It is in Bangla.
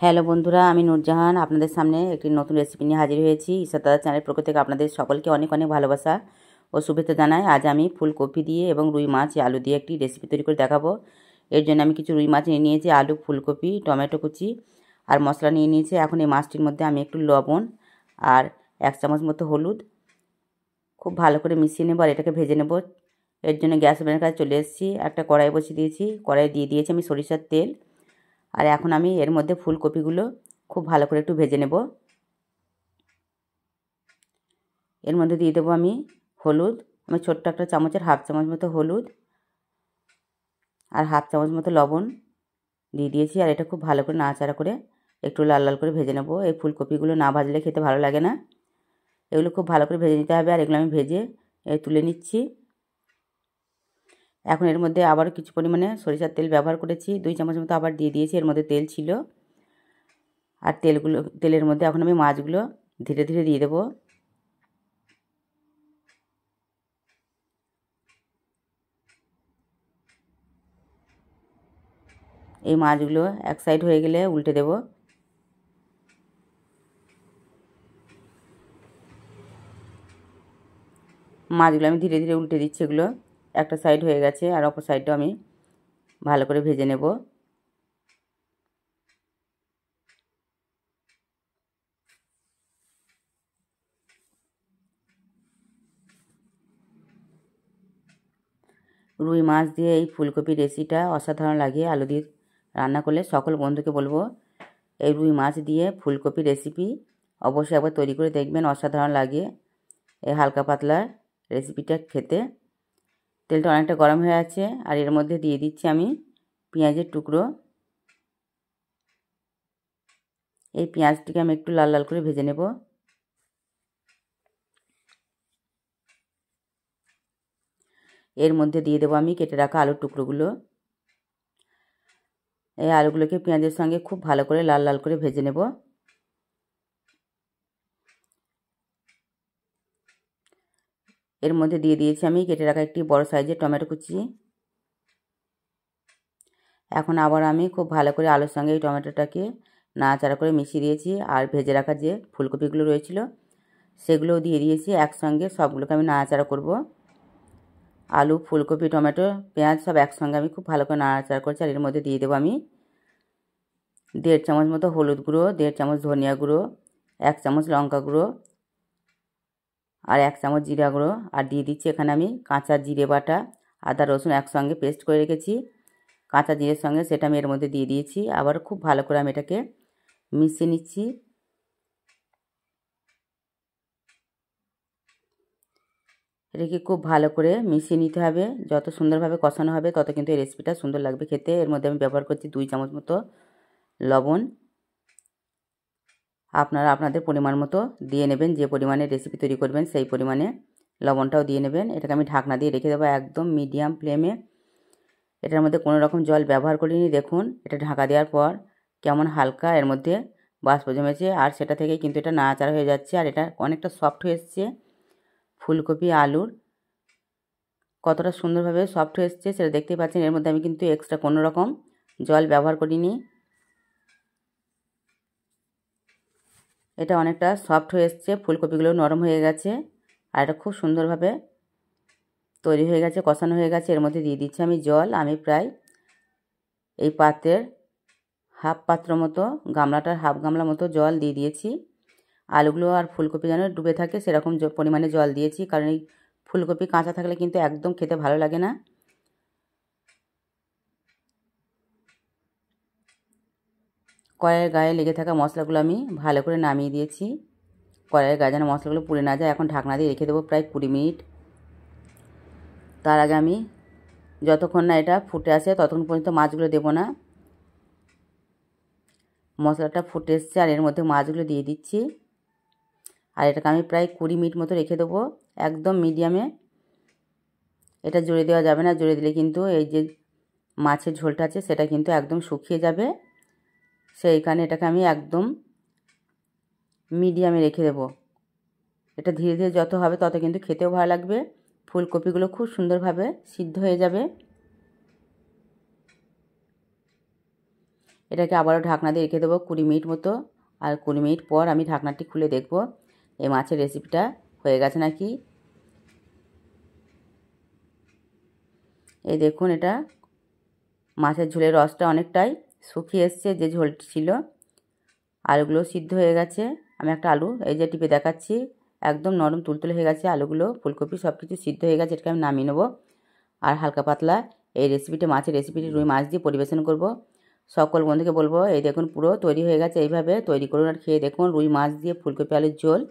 হ্যালো বন্ধুরা, আমি নূরজাহান আপনাদের সামনে একটি নতুন রেসিপি নিয়ে হাজির হয়েছি। ঈশ্বর দাদা চ্যানেলের পক্ষ থেকে আপনাদের সকলকে অনেক অনেক ভালোবাসা ও শুভেচ্ছা জানাই। আজ আমি ফুলকপি দিয়ে এবং রুই মাছ আলু দিয়ে একটি রেসিপি তৈরি করে দেখাবো। এর জন্য আমি কিছু রুই মাছ নিয়ে নিয়েছি, আলু, ফুলকপি, টমেটো কুচি আর মশলা নিয়ে নিয়েছি। এখন এই মাছটির মধ্যে আমি একটু লবণ আর 1 চামচ মতো হলুদ খুব ভালো করে মিশিয়ে নেব আর এটাকে ভেজে নেব। এর জন্য গ্যাস ওভেনের কাছে চলে এসেছি, একটা কড়াই বসিয়ে দিয়েছি। কড়াই দিয়ে দিয়েছি আমি সরিষার তেল। আর এখন আমি এর মধ্যে ফুলকপিগুলো খুব ভালো করে একটু ভেজে নেব। এর মধ্যে দিয়ে দেবো আমি হলুদ, আমি ছোট্ট একটা চামচের 1/2 চামচ মতো হলুদ আর 1/2 চামচ মতো লবণ দিয়ে দিয়েছি। আর এটা খুব ভালো করে নাড়াচাড়া করে একটু লাল লাল করে ভেজে নেব। এই ফুলকপিগুলো না ভাজলে খেতে ভালো লাগে না, এগুলো খুব ভালো করে ভেজে নিতে হবে। আর এগুলো আমি ভেজে তুলে নিচ্ছি। এখন এর মধ্যে আবার কিছু পরিমাণে সরিষার তেল ব্যবহার করেছি, 2 চামচ মতো আবার দিয়ে দিয়েছি। এর মধ্যে তেল ছিল আর তেলের মধ্যে এখন আমি মাছগুলো ধীরে ধীরে দিয়ে দেবো। এই মাছগুলো এক সাইড হয়ে গেলে উল্টে দেব। মাছগুলো আমি ধীরে ধীরে উল্টে দিচ্ছি। এগুলো একটা সাইড হয়ে গেছে আর অপর সাইডটাও আমি ভালো করে ভেজে নেব। রুই মাছ দিয়ে এই ফুলকপি রেসিপিটা অসাধারণ লাগে। আলু দিয়ে রান্না করলে সকল বন্ধুকে বলবো এই রুই মাছ দিয়ে ফুলকপি রেসিপি অবশ্যই একবার তৈরি করে দেখবেন, অসাধারণ লাগে এই হালকা পাতলা রেসিপিটা খেতে। তেলটা অনেকটা গরম হয়ে আছে আর এর মধ্যে দিয়ে দিচ্ছি আমি পেঁয়াজের টুকরো। এই পেঁয়াজটিকে আমি একটু লাল লাল করে ভেজে নেব। এর মধ্যে দিয়ে দেবো আমি কেটে রাখা আলুর টুকরোগুলো। এই আলুগুলোকে পেঁয়াজের সঙ্গে খুব ভালো করে লাল লাল করে ভেজে নেব। এর মধ্যে দিয়ে দিয়েছি আমি কেটে রাখা একটি বড় সাইজের টমেটো কুচি। এখন আবার আমি খুব ভালো করে আলুর সঙ্গে এই টমেটোটাকে নাড়াচাড়া করে মিশিয়ে দিয়েছি। আর ভেজে রাখা যে ফুলকপিগুলো রয়েছিল সেগুলোও দিয়ে দিয়েছি। একসঙ্গে সবগুলোকে আমি নাড়াচাড়া করব। আলু, ফুলকপি, টমেটো, পেঁয়াজ সব একসঙ্গে আমি খুব ভালো করে নাড়াচাড়া করছি। আর এর মধ্যে দিয়ে দেবো আমি 1.5 চামচ মতো হলুদ গুঁড়ো, 1.5 চামচ ধনিয়া গুঁড়ো, 1 চামচ লঙ্কা গুঁড়ো আর 1 চামচ জিরা গুঁড়ো। আর দিয়ে দিচ্ছি এখানে আমি কাঁচা জিরে বাটা, আদা রসুন একসঙ্গে পেস্ট করে রেখেছি কাঁচা জিরের সঙ্গে, সেটা আমি এর মধ্যে দিয়ে দিয়েছি। আবার খুব ভালো করে আমি এটাকে মিশিয়ে নিচ্ছি। এটাকে খুব ভালো করে মিশিয়ে নিতে হবে। যত সুন্দরভাবে কষানো হবে তত কিন্তু এই রেসিপিটা সুন্দর লাগবে খেতে। এর মধ্যে আমি ব্যবহার করছি 2 চামচ মতো লবণ। আপনারা আপনাদের পরিমাণ মতো দিয়ে নেবেন, যে পরিমাণে রেসিপি তৈরি করবেন সেই পরিমাণে লবণটাও দিয়ে নেবেন। এটাকে আমি ঢাকনা দিয়ে রেখে দেবো একদম মিডিয়াম ফ্লেমে। এটার মধ্যে কোনো রকম জল ব্যবহার করিনি। দেখুন এটা ঢাকা দেওয়ার পর কেমন হালকা এর মধ্যে বাষ্প জমেছে আর সেটা থেকে কিন্তু এটা নাড়াচাড়া হয়ে যাচ্ছে আর এটা অনেকটা সফট হয়ে এসছে। ফুলকপি আলুর কতটা সুন্দরভাবে সফট হয়ে এসছে সেটা দেখতেই পাচ্ছেন। এর মধ্যে আমি কিন্তু এক্সট্রা কোনো রকম জল ব্যবহার করিনি। এটা অনেকটা সফট হয়ে এসছে, ফুলকপিগুলো নরম হয়ে গেছে আর এটা খুব সুন্দরভাবে তৈরি হয়ে গেছে, কষানো হয়ে গেছে। এর মধ্যে দিয়ে দিচ্ছি আমি জল। আমি প্রায় এই পাত্রের হাফ পাত্র মতো, গামলাটার হাফ গামলা মতো জল দিয়ে দিয়েছি। আলুগুলো আর ফুলকপি যেন ডুবে থাকে সেরকম পরিমাণে জল দিয়েছি, কারণ এই ফুলকপি কাঁচা থাকলে কিন্তু একদম খেতে ভালো লাগে না। কড়াইয়ের গায়ে লেগে থাকা মশলাগুলো আমি ভালো করে নামিয়ে দিয়েছি। কড়াইয়ের গায়ে যেন মশলাগুলো পুড়ে না যায়। এখন ঢাকনা দিয়ে রেখে দেবো প্রায় 20 মিনিট। তার আগে আমি যতক্ষণ না এটা ফুটে আসে ততক্ষণ পর্যন্ত মাছগুলো দেবো না। মশলাটা ফুটে এসছে আর এর মধ্যে মাছগুলো দিয়ে দিচ্ছি। আর এটাকে আমি প্রায় 20 মিনিট মতো রেখে দেবো একদম মিডিয়ামে। এটা জোরে দেওয়া যাবে না, জোরে দিলে কিন্তু এই যে মাছের ঝোলটা আছে সেটা কিন্তু একদম শুকিয়ে যাবে। সেইখানে এটাকে আমি একদম মিডিয়ামে রেখে দেবো। এটা ধীরে ধীরে যত হবে তত কিন্তু খেতেও ভালো লাগবে, ফুলকপিগুলো খুব সুন্দরভাবে সিদ্ধ হয়ে যাবে। এটাকে আবারও ঢাকনা দিয়ে রেখে দেবো 20 মিনিট মতো। আর 20 মিনিট পর আমি ঢাকনাটি খুলে দেখব এই মাছের রেসিপিটা হয়ে গেছে নাকি। এই দেখুন, এটা মাছের ঝোলের রসটা অনেকটাই শুকিয়ে এসছে, যে ঝোলটি ছিল। আলুগুলো সিদ্ধ হয়ে গেছে। আমি একটা আলু এই যে টিপে দেখাচ্ছি, একদম নরম তুলতুলে হয়ে গেছে আলুগুলো, ফুলকপি সব কিছু সিদ্ধ হয়ে গেছে। এটাকে আমি নামিয়ে নেবো। আর হালকা পাতলা এই রেসিপিটা, মাছের রেসিপিটি রুই মাছ দিয়ে পরিবেশন করব। সকল বন্ধুকে বলবো, এই দেখুন পুরো তৈরি হয়ে গেছে। এইভাবে তৈরি করুন আর খেয়ে দেখুন রুই মাছ দিয়ে ফুলকপি আলুর ঝোল।